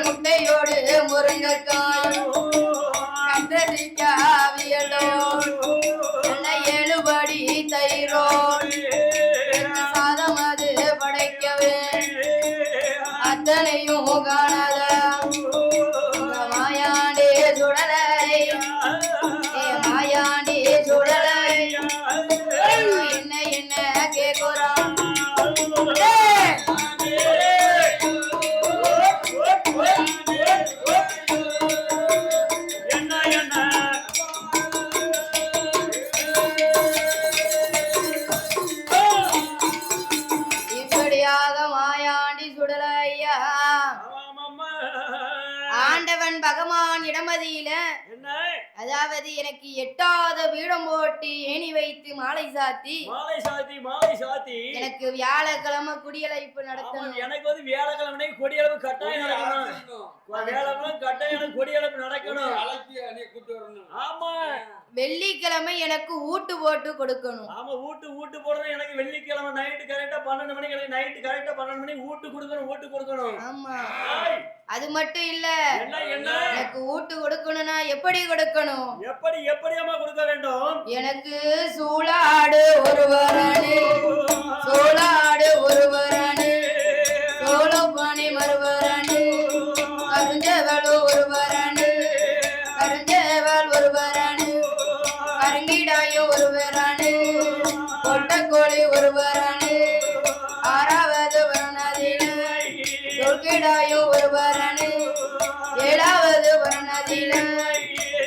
முட்டையோடு முருங்கைக்காய் கத்தரிக்காவியலோ எழுபடி தயிரோடு சாதம் அது படைக்கவே அத்தனையும் காணாத மாயாண்டே சுடலை மாயாண்டே சுடலை என்ன என்ன கேக்குறான் ஆண்டவன் பகவான் இடமதியில அதாவது எனக்கு எட்டாத வீடம் போட்டு ஏணி வைத்து மாலை சாத்தி எனக்கு வியாழக்கிழமை குடியழைப்பு நடத்தணும். எனக்கு வந்து வியாழக்கிழமை குடியளவு கட்டாயம் நடக்கணும். கட்டாயம் குடியளவு நடக்கணும். ஆமா வெள்ளிக்கிழமை எனக்கு ஊட்டு போட்டு கொடுக்கணும். ஆமா ஊட்டு போடுறது எனக்கு வெள்ளிக்கிழமை நைட்டு கரெக்டா 12 மணிக்கு எனக்கு நைட்டு கரெக்டா 12 மணிக்கு ஊட்டு கொடுக்கணும். ஆமா அது மட்டும் இல்ல எனக்கு ஊட்டு கொடுக்கணும்னா எப்படி கொடுக்கணும்? எப்படி அம்மா கொடுக்க வேண்டும்? எனக்கு சூளாடு ஒருவரணி சூளாடு ஒருவரணி சோழப்பாணி மறுவரணி கருஞ்சவள் ஒருவரணி கருஞ்சவள் ஒருவரணி கருங்கிடாயும் ஒருவரணி கொட்டக்கோழி ஒருவரணி ஆறாவது வரணதில் சொல்கிடாயும் ஒருவரணி ஏழாவது வரணதில்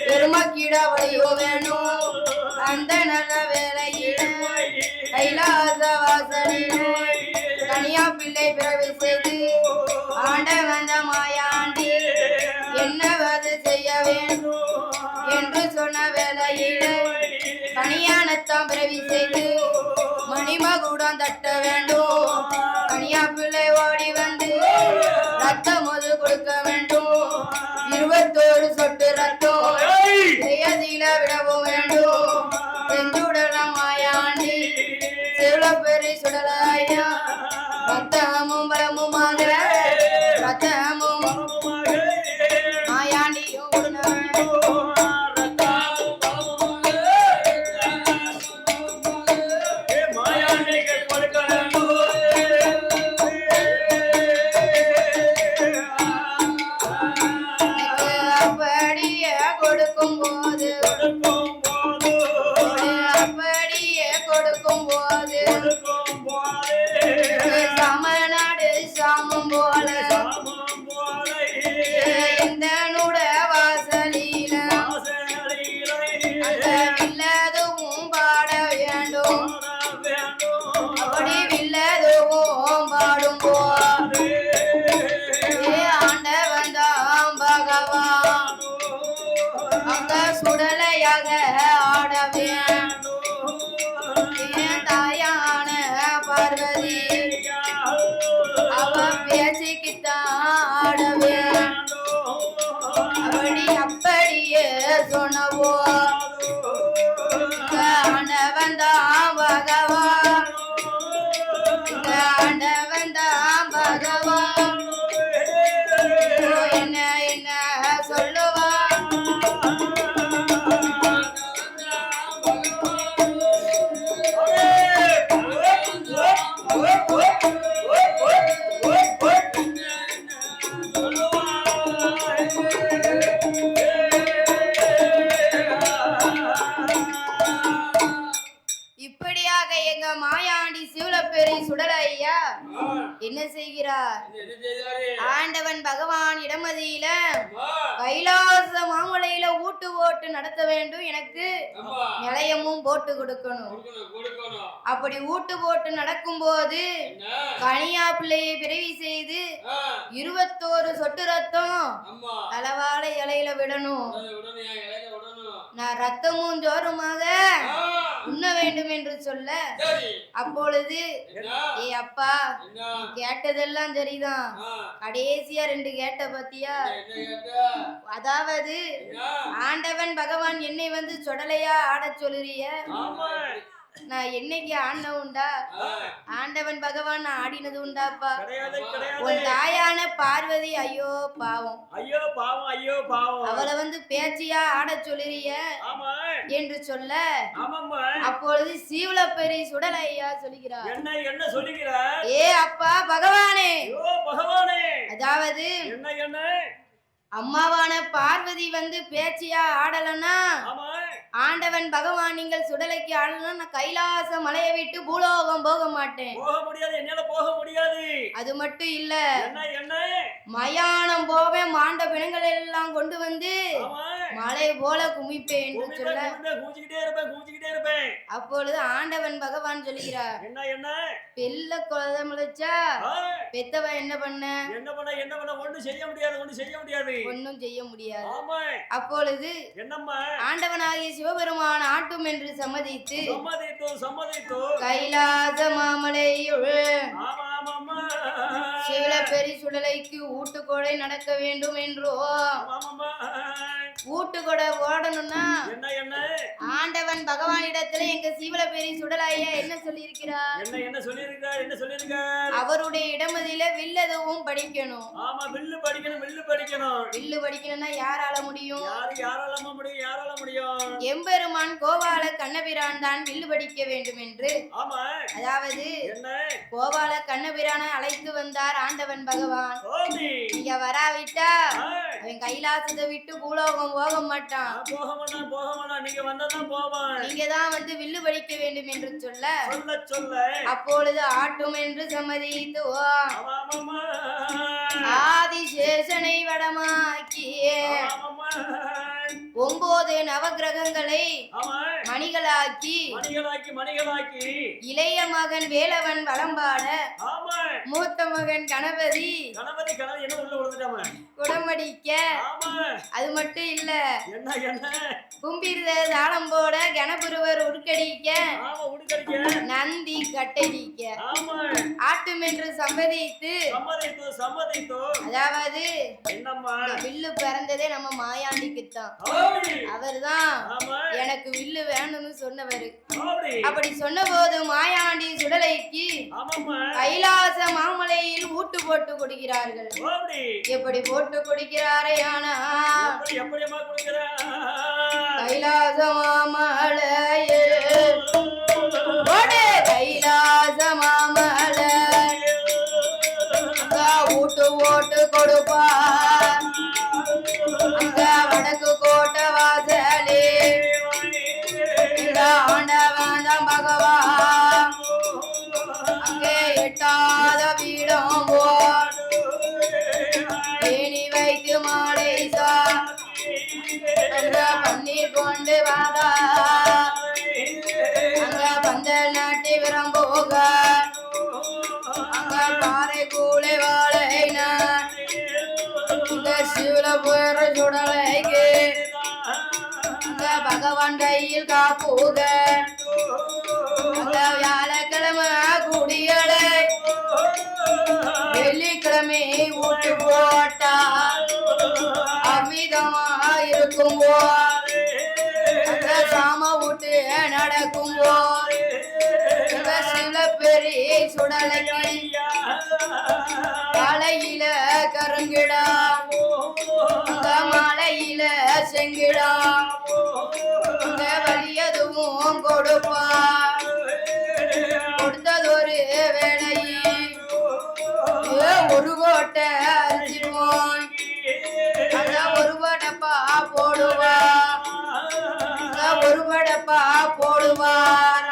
பெருமக்கிடா வழியோ வேணும் அந்த நல்ல வேலையில கைலாச வாசலில் கனியா பிள்ளை பிறவி செய்து ஆண்ட வந்த மாயாண்டி என்னவது செய்ய வேண்டும் என்று சொன்ன வேலையில கனியானத்தான் பிறவி செய்து மணிமகுடம் தட்ட வேண்டும். கனியா பிள்ளை ஓடி வந்து ரத்தம் முது கொடுக்க வேண்டும். 21 சொட்டு ரத்தம் செய்யதில விடவும் வேண்டும். செஞ்சுடலாம் மாயாண்டி சிவப்பெரி சுடலாயா ரத்தமும் பலமுமாக ரத்தமும் மாயாண்டியும் சமநாடு சாமம் போல இந்த நுட வாசலில அந்த வில்லதுவும் பாட வேண்டும். அப்படி வில்லதுவும் பாடும் போது ஆண்டவன் தான் பகவான் அங்க சுடலையாக ஆடவே தாயான பார்வதி அவ பேசிக்கிட்டாடவே அப்படியே சொன்னவோ ஆண்டவன் தான் பகவான் ஆண்டவன் தான் பகவான் என்ன என்ன சொல்லுவா இப்படியாக எங்க மாயாண்டி சிவலப்பெரி சுடலையா என்ன செய்கிறார்? ஆண்டவன் பகவான் இடமதியில கைலாச மாமலையில ஊட்டு ஓட்டு நடத்த வேண்டும். எனக்கு நிலையமும் போட்டு கொடுக்கணும். அப்படி ஊட்டு போட்டு நடக்கும் போது கனியா பிள்ளையை பிறவி செய்து 21 சொட்டு ரத்தம் தலவாழை இலையில விடணும். நான் ரத்தமும் ஜோருமாக உண்ண வேண்டும் என்று சொல்ல அப்பொழுது ஏ அப்பா கேட்டதெல்லாம் சரிதான், கடைசியா 2 கேட்ட பத்தியா? அதாவது ஆண்டவன் பகவான் என்னை வந்து சொடலையா ஆட சொல்லுறிய, நான் என்னைக்கு ஆடின உண்டா? ஆண்டவன் பகவான் நான் ஆடினது உண்டாப்பா? கிடையாது கிடையாது. உன் தாயான பார்வதி ஐயோ பாவம், ஐயோ பாவம், ஐயோ பாவம். அவளை வந்து பேச்சியா ஆடச் சொல்லுறிய ஆமா என்று சொல்ல, ஆமாம்மா. அப்பொழுது சீவலப்பெரி சுடலையா சொல்லுகிறார். என்ன என்ன சொல்லுகிறார்? ஏ அப்பா பகவானே, ஐயோ பகவானே. அதாவது என்ன என்ன? அம்மாவான பார்வதி வந்து பேச்சியா ஆடலன்னா, ஆமா ஆண்டவன் பகவான் நீங்கள் சுடலைக்கு ஆடலன்னா நான் கைலாச மலையை விட்டு பூலோகம் போக மாட்டேன். போக முடியாது, என்னால போக முடியாது. அது மட்டும் இல்ல, என்ன என்ன? மயானம் போவேன், மாண்ட பிணங்கள் எல்லாம் கொண்டு வந்து ஆமா மலை போல குமிப்பேன் என்று சொல்ல, கூச்சிக்கிட்டே இருப்பேன், கூச்சிக்கிட்டே இருப்பேன். அப்பொழுது ஆண்டவன் பகவான் சொல்கிறார், என்ன என்ன? பெல்ல குழந்தை முளைச்சா ஆ, பெத்தவ என்ன பண்ண? என்ன பண்ண என்ன பண்ண? ஒண்ணும் செய்ய முடியாது, ஒண்ணும் செய்ய முடியாது. ஒன்னும் செய்ய முடியாது. ஆமா அப்பொழுது என்னம்மா? ஆண்டவனாகிய சிவபெருமான் ஆட்டும் என்று சம்மதித்து சம்மதித்தோ சம்மதித்தோ. கைலாச மாமலையுள் ஆமா ஆமாம்மா. சிவலப்பெரி சுடலைக்கு ஊட்டுக்கொடை நடக்க வேண்டும் என்றோ, ஆமாம்மா. ஊட்டுக்கொடை ஓடணும்னா என்ன என்ன? ஆண்டவன் பகவானிடத்துல எங்க சீவலப்பெரி சுடலையா என்ன சொல்லியிருக்கிறார்? என்ன என்ன சொல்லியிருக்கார்? என்ன சொல்லியிருக்கார்? அவருடைய இடமதியில வில்லதுவும் படிக்கணும். ஆமா வில்லு படிக்கணும், வில்லு படிக்கணும். வில்லு படிக்கணும்னா யாரால முடியும்? யாரால முடியும், யாரால முடியும்? எம்பெருமான் கோபால கண்ணபிரான் தான் வில்லு படிக்க வேண்டும் என்று, ஆமா அதாவது என்ன? கோபால கண்ணபிரானை அழைத்து வந்தார் ஆண்டவன் பகவான். ஓடி நீங்க வராவிட்டா ஆ, அவன் கைலாசத்தை விட்டு பூலோகம் போக மாட்டான். போக மாட்டான், போக மாட்டான். நீங்க வந்தாதான் போவான். நீங்க தான் வந்து வில்லு படிக்க வேண்டும் என்று சொல்ல, சொல்ல சொல்ல. அப்பொழுது ஆட்டும் என்று சம்மதித்து ஆமாம்மா. ஆதிசேஷனை வடமாக்கி ஆமாம்மா. 9 நவக்கிரகங்களை ஆமா மணிகளாக்கி மணிகளாக்கி மணிகளாக்கி. இளைய மகன் வேலவன் வலம்பாட, ஆமா மூத்த மகன் கணபதி கணபதி கணபதி என்ன உள்ள விழுந்துட்டாம. குடமடிக்க, ஆமா அது மட்டும் இல்ல என்ன என்ன? கும்பிருத தாளம் போட கணபுருவர் உருக்கடிக்க, ஆமா உடுக்கடிக்க. நந்தி கட்டடிக்க, ஆமா ஆட்டும் என்று சம்மதித்து, சம்மதித்தோ சம்மதித்தோ. அதாவது என்னம்மா? இந்த வில்லு பிறந்ததே நம்ம மாயாண்டிக்குத்தான். ஓடி அவர்தான் ஆமா எனக்கு வில்லு வேணும்னு சொன்னவரு. ஓடி. அப்படி சொன்ன போது மாயாண்டி சுடலைக்கு ஆமாம்மா. கைலாச மாமலையில் ஊட்டு போட்டு கொடுக்கிறார்கள். ஓடி. எப்படி போட்டு கொடுக்கிறாரே ஆனா, எப்படி எப்படியம்மா கொடுக்கிற? கைலாச மாமலையில் ஓடு, கைலாச மாமலை அங்க ஊட்டு போட்டு கொடுப்பார். அங்க வடக்கு கோட்டை வாசலே இந்த ஆண்டவன் தான் பகவான். அங்கே எட்டாத வீடம் போல் தேனி வைத்து மாலை அங்க பன்னீர் கொண்டு வாடா, அங்க பந்தல் நாட்டி விரம்போக, அங்க பாறை கூலை வாழைன, இந்த சிவல போற சுடலைக்கு அங்க பகவான் கையில் காப்புக, அங்க வியாழக்கிழமை குடியடை வெள்ளிக்கிழமை ஊட்டு போட்டா அமிதமா இருக்கும் போது, அந்த சாம ஊட்டு நடக்கும் போது சிவலப்பெரி சுடலைக்கு காலையில கருங்கிடா, அந்த மாலையில செங்கிடா, அந்த வலியதுவும் கொடுப்பா. கொடுத்ததொரு வேளையில் ஒரு கோட்டை அரிசி வாங்கி அந்த ஒரு வடப்பா போடுவா, அந்த ஒரு வடப்பா போடுவார்.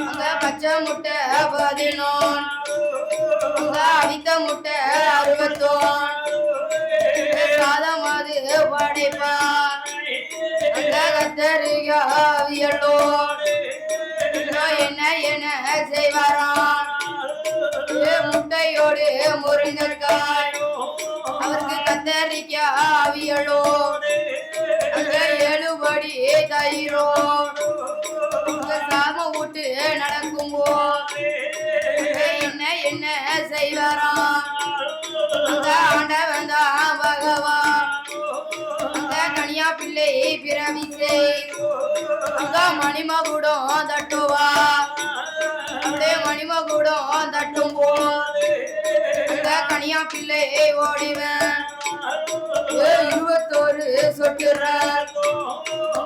அங்க பச்சை முட்டை 11, அங்க அவித்த முட்டை 61, சாதம் அது படைப்பார். அங்க கத்தரிக்காய் அவியலோடு என்ன என்ன செய்வாராம், முட்டையோடு முருங்கைக்காய், அவருக்கு கத்தரிக்காய் அவியலோடு அங்க 7 படி தயிரோடு சாம விட்டு நடக்கும் போது என்ன என்ன செய்வாராம். அங்க ஆண்டவன் தான் பகவான். அங்க கனியா பிள்ளை பிறவிசை அங்க மணிமகுடம் தட்டுவா அப்படியே மணிமகுடம் தட்டும் போது அங்க கனியா பிள்ளை ஓடிவன் 21 சொட்டுற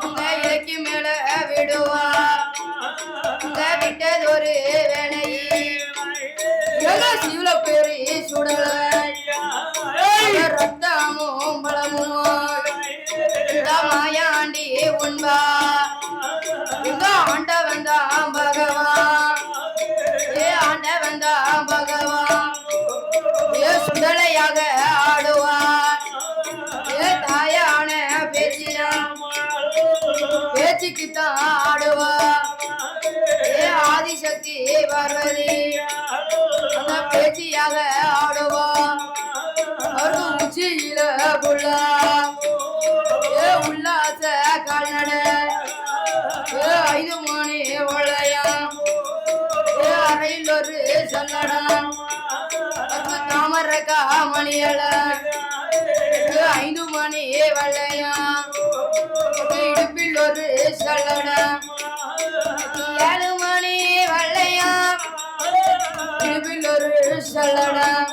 அங்க இலைக்கு மேல விடுவா அங்க விட்டதொரு வேலை சிவல பேரு சுடல ரத்தமும் பலமும் இந்த மாயாண்டி உண்பா இந்த ஆண்டவன் தான் பகவான் ஏ ஆண்டவன் தான் பகவான் ஏ சுடலையாக ஆடுவான் ஏ தாயான பேச்சுக்குத்தான் ஆடுவா ஏ ஆதிசக்தி பார்வதி அந்த பேச்சியாக ஆடுவா உச்சியில புள்ளா ஏ உல்லாச கால்நட ஏ 5 மணி ஒளையம் ஏ அறையில் ஒரு சல்லடம் தாமரக்கா மணியல 5 மணி வளையம் இடுப்பில் ஒரு சல்லடம் 7 மணி வளையம் இடுப்பில் ஒரு சல்லடம்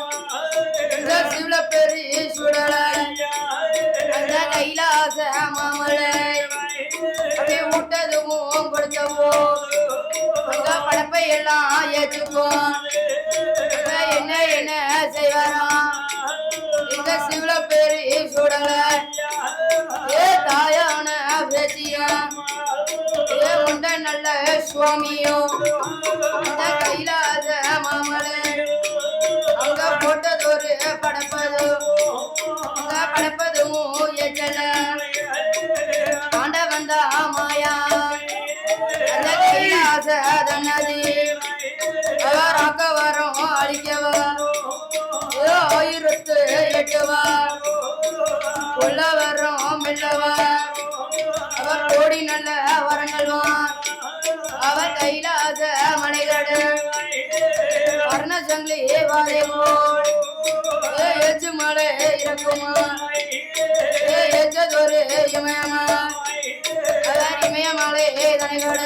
சிவல பெரு சுடல அந்த கைலாச மாமலை அப்படியே விட்டதுவும் கொடுத்தவோ அந்த படப்பை எல்லாம் ஏற்றுப்போம் என்ன என்ன செய்வாராம் எங்க சிவல பெரு சுடல ஏ தாயான பேச்சியா ஏ உண்ட நல்ல சுவாமியோ அந்த கைலாச மாமலை அங்க போட்டதொரு படப்பது அங்க படப்பதும் எச்சல ஆண்டவன் தான் மாயா அந்த கைலாச தன்னதி ராக்க வரும் அழிக்கவா 1008வா கொல்ல வரும் மெல்லவா அவர் கோடி நல்ல வரங்கள்வான் அவர் கைலாச மலைகடு வர்ண சங்கிலி வாதைவோள் ஏச்சு மலை இறக்குமா ஏச்சதொரு இமயமா அவர் இமயமலை தனிகட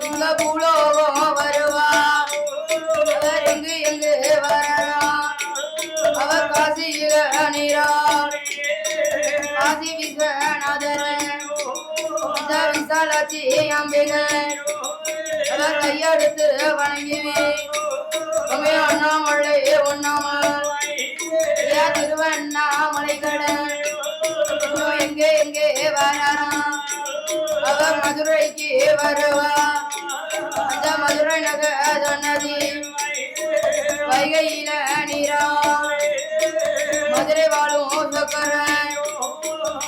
இங்க பூலோகம் வருவா அவர் எங்கு வரா அவர் காசியில நீரா காசி விஸ்வநாதரன் இந்த விசாலாட்சி அம்பிகை அவர் கையெடுத்து வணங்கிவி அண்ணாமலை ஒண்ணாமல் திருவண்ணாமலை கடன் எங்கே வராராம் அவர் மதுரைக்கு வருவா அந்த மதுரை நகர் நதி வைகையில நீரா மதுரை வாழும் சொக்கரன்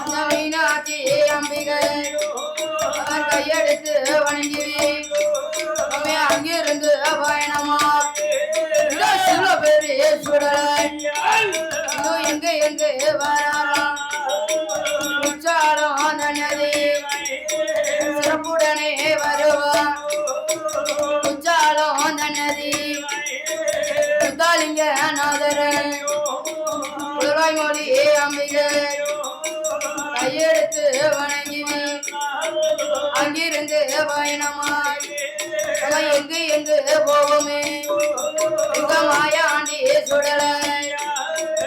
அந்த மீனாட்சி அம்பிகை அவர் கையெடுத்து வணங்கிவி அங்கிருந்து பயணமா சில பேரு சுடலை எங்க வராராம் உச்சாரம் அந்த நதி சிறப்புடனே வருவா உச்சாரம் அந்த நதி சுத்தாலிங்க நாதரன் மொழி அம்பிகை கையெடுத்து வணங்கிவி அங்கிருந்து பயணமாய் எங்கு போவோமே உங்க மாயாண்டி சுடலை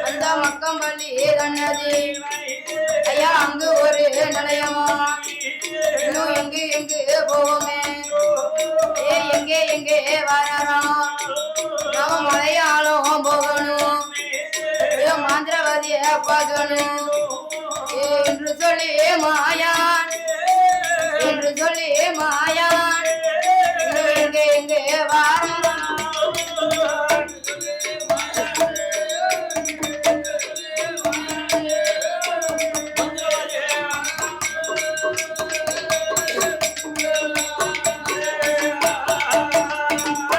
அந்த மக்கம்பள்ளி தன்னதி ஐயா அங்கு ஒரு நிலையமா இன்னும் எங்கு போவோமே ஏ எங்கே வராராம் நாம மலையாளம் போகணும் மாந்திரவாதிய பார்க்கணும் என்று சொல்லி மாயான் எங்கே வாரம்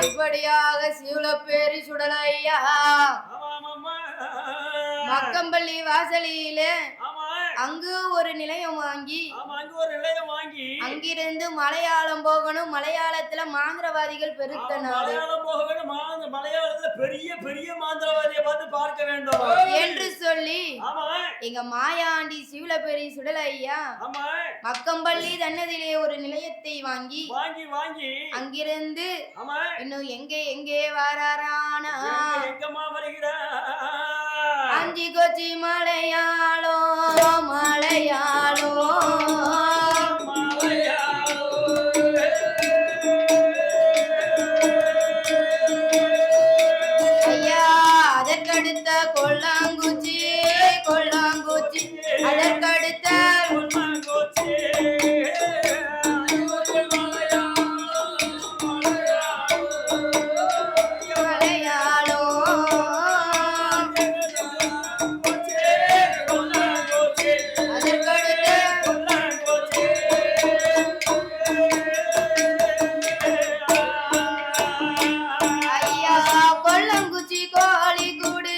இப்படியாக சிவல பேரி சுடலையா மக்கம்பள்ளி வாசலியில அங்கு ஒரு நிலையம் வாங்கி ஆமா அங்க ஒரு நிலையம் வாங்கி அங்கிருந்து மலையாளம் போகணும். மலையாளத்துல மாந்திரவாதிகள் பெருத்த நாடு மலையாளம் போக வேண்டும். மலையாளத்துல பெரிய பெரிய மாந்திரவாதியை பார்த்து பார்க்க வேண்டும் என்று சொல்லி ஆமா எங்க மாயாண்டி சிவலப்பேரி சுடலையா ஆமா மக்கம்பள்ளி தன்னதிலே ஒரு நிலையத்தை வாங்கி வாங்கி வாங்கி அங்கிருந்து ஆமா இன்னும் எங்கே வாராரானா எங்கம்மா வருகிறார் அஞ்சி கொச்சி மலையாளோ மலையாளோ ஐயா அதற்கடுத்த கொல்லாங்குச்சி கொல்லாங்குச்சி அதற்கடுத்த மலையாளோ ஐயா கொல்லங்குச்சி கோழி கூடு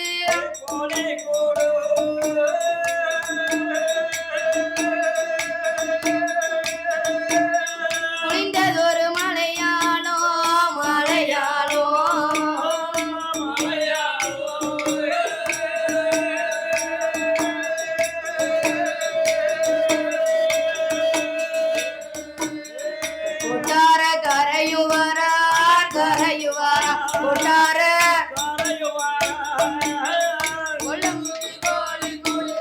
குளிந்ததொரு மலையாளோ மலையாளோ கொட்டார கரையுவாரார் கரையுவாரா கொட்டார கொல்லங்குச்சி கோழி கூடு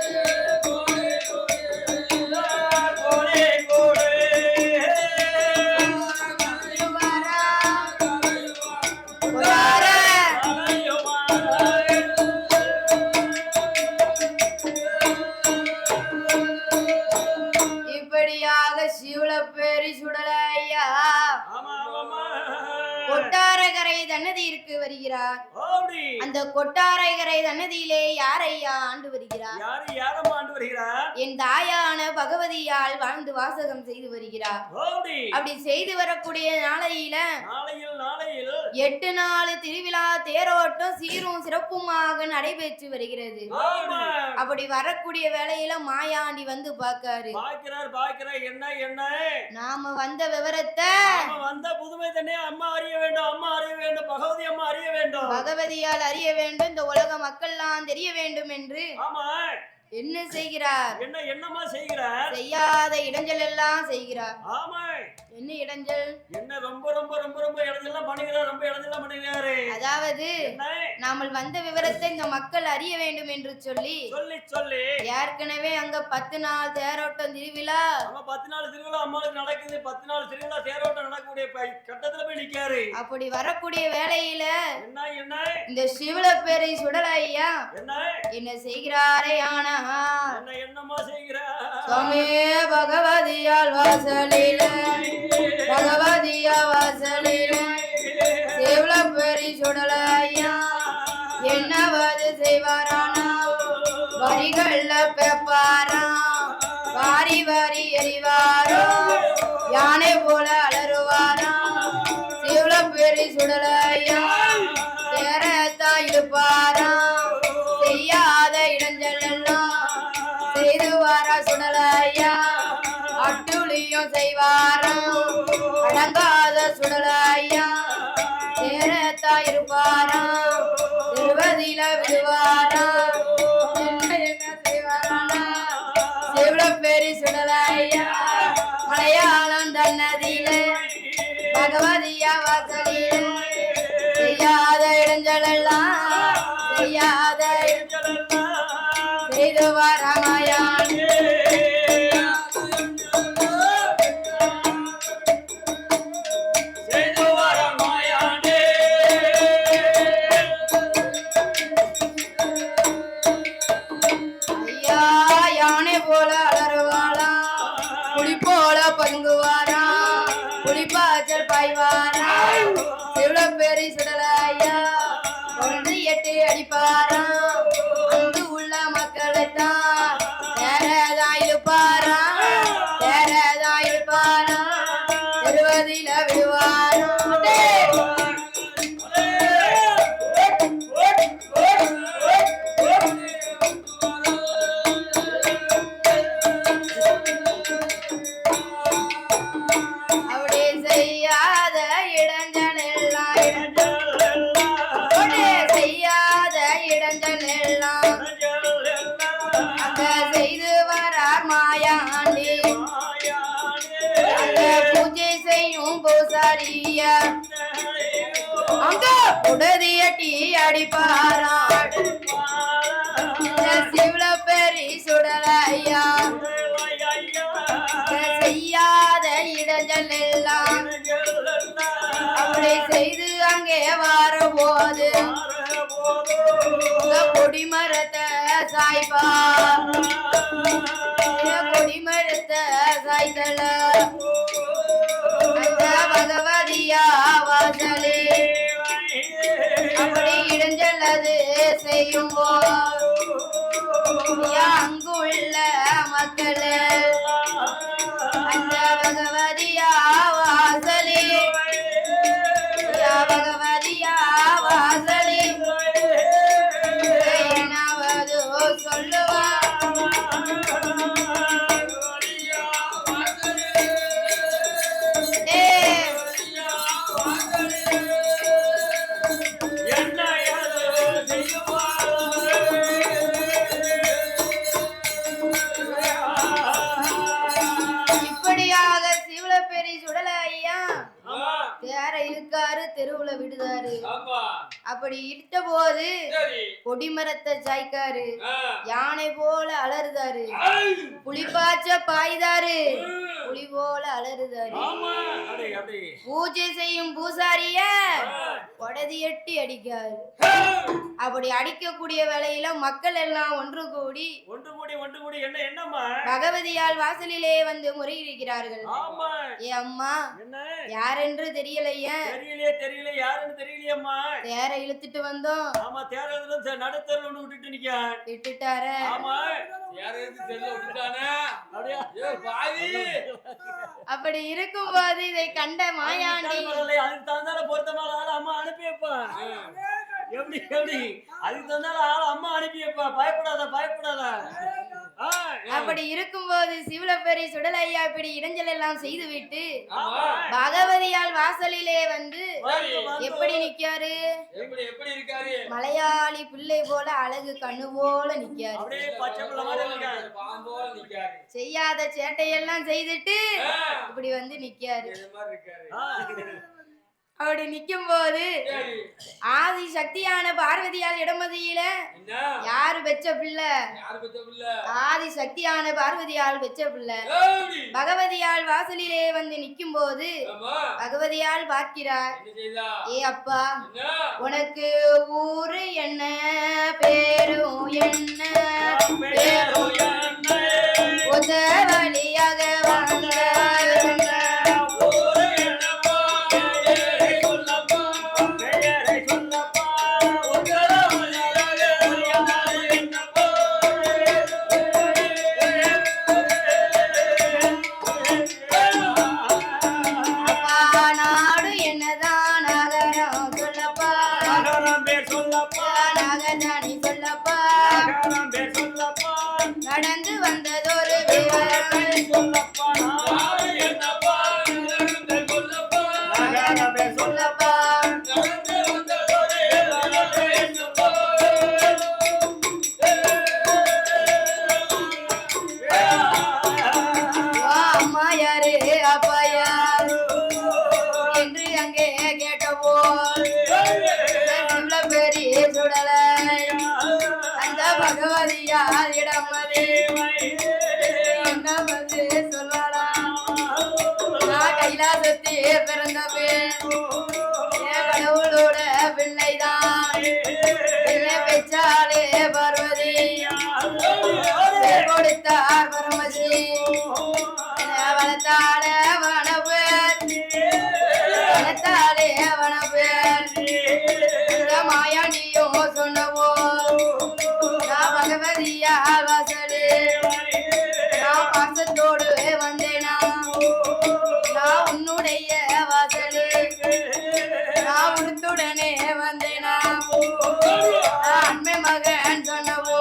கரையுவாரா கொட்டார இப்படியாக சிவலப்பேரி சுடலையா கொட்டாரகரை தன்னதியிற்கு வருகிறார். அந்த கொட்டாரகரை தன்னதியிலே யாரையா ஆண்டு வருகிறார்? என் தாயான பகவதியால் வாழ்ந்து வாசகம் செய்து வருகிறார். அப்படி செய்து வரக்கூடிய நாளையில 8 நாள் திருவிழா தேரோட்டம் சீரும் சிறப்புமாக நடைபெற்று வருகிறது. அப்படி வரக்கூடிய வேளையில மாயாண்டி வந்து பாக்காரு. என்ன நாம வந்த விவரத்தை வந்த புதுமை தண்ணே அம்மா அறிய வேண்டும், அம்மா அறிய வேண்டும், பகவதி அம்மா அறிய வேண்டும், பகவதியால் அறிய வேண்டும், இந்த உலக மக்கள்லாம் தெரிய வேண்டும் என்று ஆமா என்ன செய்கிறார்? என்னமா செய்கிறார்? செய்யாத இடைஞ்சல் எல்லாம் செய்கிறார். ஆமா என்ன இடைஞ்சல்? என்ன ரொம்ப ரொம்ப ரொம்ப ரொம்ப இடைஞ்செல்லாம் பண்ணுகிறார், ரொம்ப இடைஞ்செல்லாம் பண்ணுகிறாரு. அதாவது நாமல் வந்த விவரத்தை இந்த மக்கள் அறிய வேண்டும் என்று சொல்லி சொல்லி ஏற்கனவே அங்க 10 நாள் தேரோட்டம் திருவிழா 10 நாள் திருவிழா அம்மாவுக்கு நடக்குது. 10 நாள் திருவிழா தேரோட்டம் நடக்கக்கூடிய கட்டத்துல போய் நிக்காரு. அப்படி வரக்கூடிய வேளையில என்ன இந்த சிவலப்பேரி சுடலையா என்ன செய்கிறாரே? ஆனா என்னமா செய்கிறார்? சுவாமி பகவதியால் வாசலில பகவதியா வாசலில சிவலப்பேரி சுடலையா என்னவது செய்வாரானா? வரிகள்ல பெப்பாரா வாரி வாரி எறிவாரோ யானை போல அலறுவாரா? சிவலப்பேரி சுடலையா தேரத்தா இழுப்பாரா? செய்யாத இடைஞ்சல் எல்லாம் செய்துவாரா சுடலையா? அட்டுளியும் செய்வாரா? அடங்காத சுடலையா தேரத்தா இருப்பாரா? திருவதியில விடுவாரா? என்ன செய்வாரானா? சிவலப்பேரி சுடலையா மலையாளம் தன்னதியில பகவதியா வாசலில செய்யாத இடைஞ்சல் எல்லாம் செய்யாத செய்து வரமாயான் ஐயா யானை போல அலறுவாளா புலி போல பதுங்குவாரா புலிப்பாச்சல் பாய்வாரா? சிவலப்பேரி சுடலையா 1 8 அடிப்பாரா? அங்கு உள்ள மக்களைத்தான் தேரதா இழுப்பாரா? தேரதா இழுப்பாரா? திருவதியில விடுவாரா? பூசாரிய அங்க உடதியட்டி அடிப்பாராடு சிவல பெரி சுடலையா செய்யாத இடைஞ்சல் எல்லாம் அப்படி செய்து அங்கே வரபோது கொடிமரத்தை சாய்பா கொடிமரத்தை சாய்தல அந்த பகவதியா வாசலே அப்படி இடைஞ்சல் அது செய்யும் அங்குள்ள மக்களே அந்த பகவதியா வாசலே பகவதியா வாசலே என்னாவது சொல்லுவா தெருவுல விடுதாரு அப்படி இட்ட போது கொடிமரத்தை சாய்க்காரு யானை போல அலறுதாரு புலிப்பாச்ச பாய்தாரு புலி போல அலறுதாரு பூஜை செய்யும் பூசாரிய உடதி எட்டி அடிக்காரு அப்படி அடிக்கக்கூடிய வேளையில மக்கள் எல்லாம் ஒன்று கூடி என்ன என்னம்மா பகவதியால் வாசலிலே வந்து முறையிடுகிறார்கள் ஏ அம்மா யாரென்று தெரியலையே தெரியல யாருன்னு தெரியலையம்மா தேரை இழுத்துட்டு வந்தோம் ஆமா தேரை இழுத்து நடுத்தரல ஒண்ணு விட்டுட்டு நிக்க விட்டுட்டாரு ஆமா தேரை இழுத்து தெருல விட்டுட்டானே அப்படியே ஏ பாவி அப்படி இருக்கும்போது இதை கண்ட மாயாண்டி அதுக்கு தந்தால பொருத்தமான ஆள அம்மா அனுப்பி வைப்பா எப்படி அதுக்கு தந்தால ஆள அம்மா அனுப்பி வைப்பா பயப்படாத அப்படி இருக்கும்போது சிவலப்பெரி சுடலையா இப்படி இடைஞ்சல் எல்லாம் செய்து விட்டு பகவதியால் வாசலிலே வந்து எப்படி நிக்காரு மலையாளி பிள்ளை போல அழகு கண்ணு போல நிக்காரு செய்யாத சேட்டையெல்லாம் செய்துட்டு இப்படி வந்து நிக்காரு அப்படி நிக்கும் போது ஆதி சக்தியான பார்வதியால் இடமதியில யாரு வெச்ச பிள்ளை ஆதி சக்தியான பார்வதியால் வெச்ச பிள்ளை பகவதியால் வாசலிலே வந்து நிக்கும் போது பகவதியால் பார்க்கிறார் ஏ அப்பா உனக்கு ஊரு என்ன பேரும் என்ன ஒத்த வழியாக வாங்க நடந்து வந்ததொரு சொல்லப்பா அம்மா யாரு அப்பா யாரு என்று அங்கே கேட்டபோ பெரிய சுடலை அந்த பகவதியால் இடமதே என்ன வந்து சொல்லலா நான் கைலாசத்தே பிறந்த கடவுளோட பிள்ளைதான் பிள்ளை பெற்றாலே பார்வதி கொடுத்தார் பரமசி வளர்த்தால வனப்பேர் வளர்த்தாலே வனப்பேர் மாயாண்டியும் சொன்னவோ நான் பகவதியா வாசலே நான் பாசத்தோடு வந்தேனா நான் உன்னுடைய வாசலே நான் உடுத்துடனே வந்தேனா அண்மை மகன் சொன்னவோ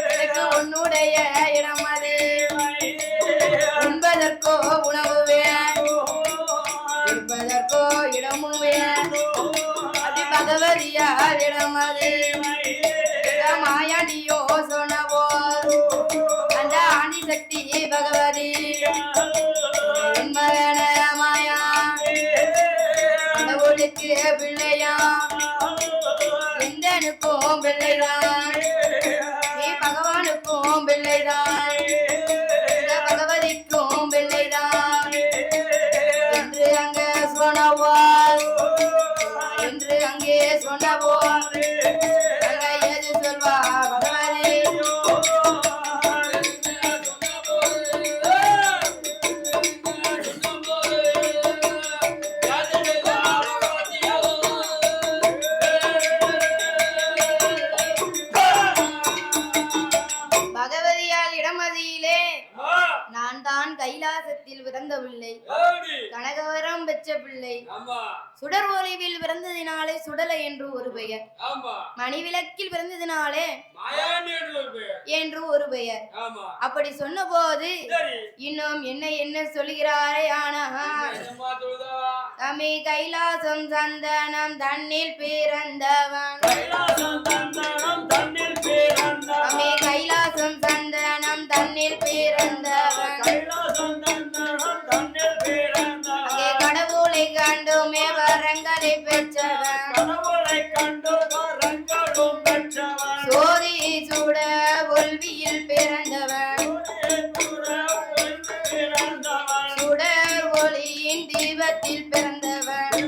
எனக்கு உன்னுடைய இடமதே உண்பதற்கோ உணவு இருப்பதற்கோ இடமும் அது பகவதியால் இடமதே மாயாண்டியோ சொன்னவோ அந்த ஆணி சக்தி பகவதி மகன மாயா பிள்ளையாம் எந்தனுக்கும் பிள்ளைதான் நீ பகவானுக்கும் பிள்ளைதான் பகவதிக்கும் பிள்ளைதான் என்று அங்கே சொன்னவோ என்று அங்கே சொன்னவோ அங்கே ஏது சொல்வா பகவதி பகவதியால் இடமதியிலே நான் தான் கைலாசத்தில் பிறந்த பிள்ளை கனகவரம் பெற்ற பிள்ளை சுடர் ஒளிவில் பிறந்ததினாலே சுடலை என்று ஒரு பெயர் மணிவிளக்கில் பிறந்ததினாலே என்று ஒரு பெயர் அப்படி சொன்ன போது இன்னும் என்ன என்ன சொல்கிறாரே ஆனா தமி கைலாசம் சந்தனம் தன்னில் பிறந்தவன் தமி கைலாசம் சந்தனம் தன்னில் பிறந்தவன் அங்கே கடவுளை கண்டுமே வரங்களை பெற்றவன் சோதி சுட ஒல்வியில் பிறந்தவன் சுடர் ஒளியின் தீபத்தில் பிறந்தவன்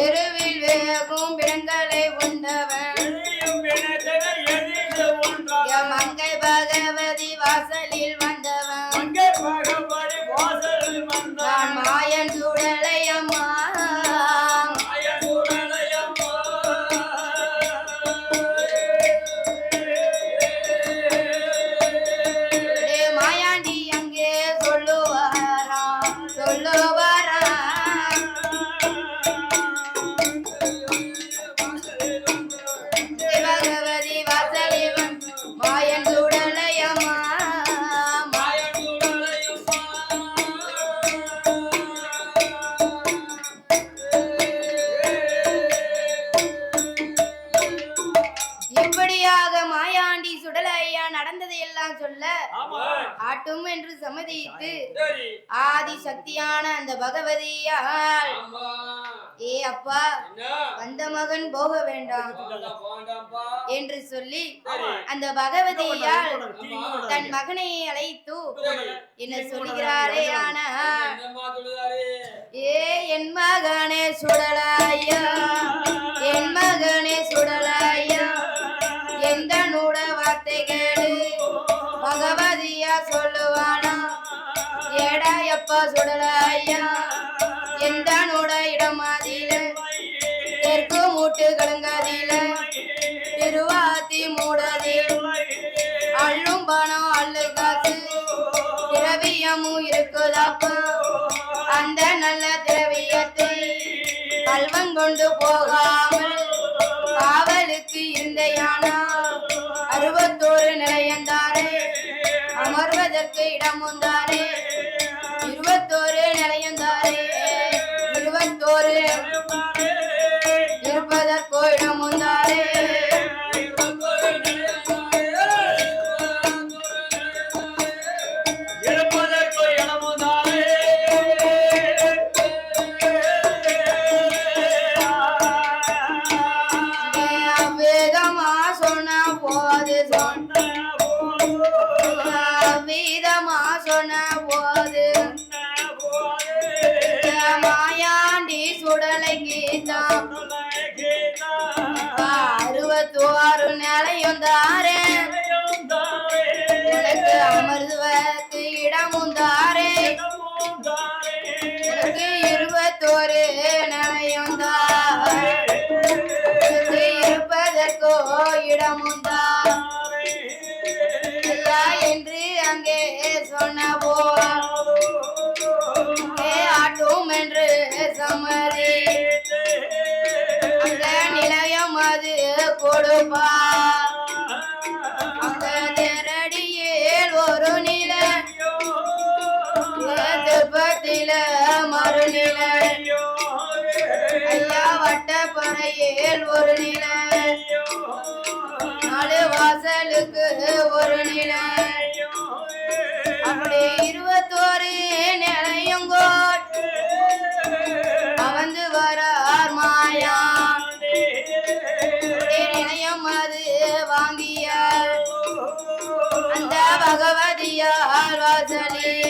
எருவில் வேகும் பிணங்களை உண்டவன் மங்கை பகவதி வாசலில் வந்தவன் நான் மாயன் சுடலை அம்மா மாயாண்டி அங்கே சொல்லுவாராம் பகவதி வாசலில் மாயன் சுடலையம்மா இப்படியாக மாயாண்டி சுடலையா நடந்ததை எல்லாம் சொல்ல ஆட்டும் என்று சம்மதித்து ஆதி சக்தியான அந்த பகவதியால் ஏ அப்பா வந்த மகன் போக வேண்டாம் என்று சொல்லி அந்த பகவதியால் தன் மகனை அழைத்து என்ன சொல்கிறாரே ஆனா ஏ என் மகனே சுடலாயா என் மகனே சுடலாயா எந்த நூட வார்த்தைகள் பகவதியா சொல்லுவானா ஏடாயப்பா சுடலாயா எந்த நூட இடமாதில தெற்கு மூட்டு கலங்காதில திருவாத்தி மூடதில் அள்ளும் பணம் அள்ளு காசு திரவியமும் இருக்குதாப்பா அந்த நல்ல திரவியத்தை கல்வங்கொண்டு போகாமல் காவலுக்கு இருந்த யானா 61 நிலையந்தாரே அமர்வதற்கு இடமுந்தாரே 21 நிலையந்தாரே 21 இருப்பதற்கு இடமுந்தாரே மாயாண்டி சுடலை கீதம் 61 நிலையும் தாரே எனக்கு அமர்வதற்கு இடமும் தாரே எனக்கு 21 நிலையும் தாரே இருப்பதற்கோ இடமும் தாரே என்று அங்கே சொன்னவோ ஆட்டும் என்று சம்மதி அந்த நிலையம் அது கொடுப்பா அந்த நேரடியில் ஒரு நிலை திருப்பத்தில மறுநிலை ஐயா வட்டப்பறையில் ஒரு நிலை 4 வாசலுக்கு ஒரு நிலை அப்படி 21 நிலையங்கோ பகவதியார் வாசலே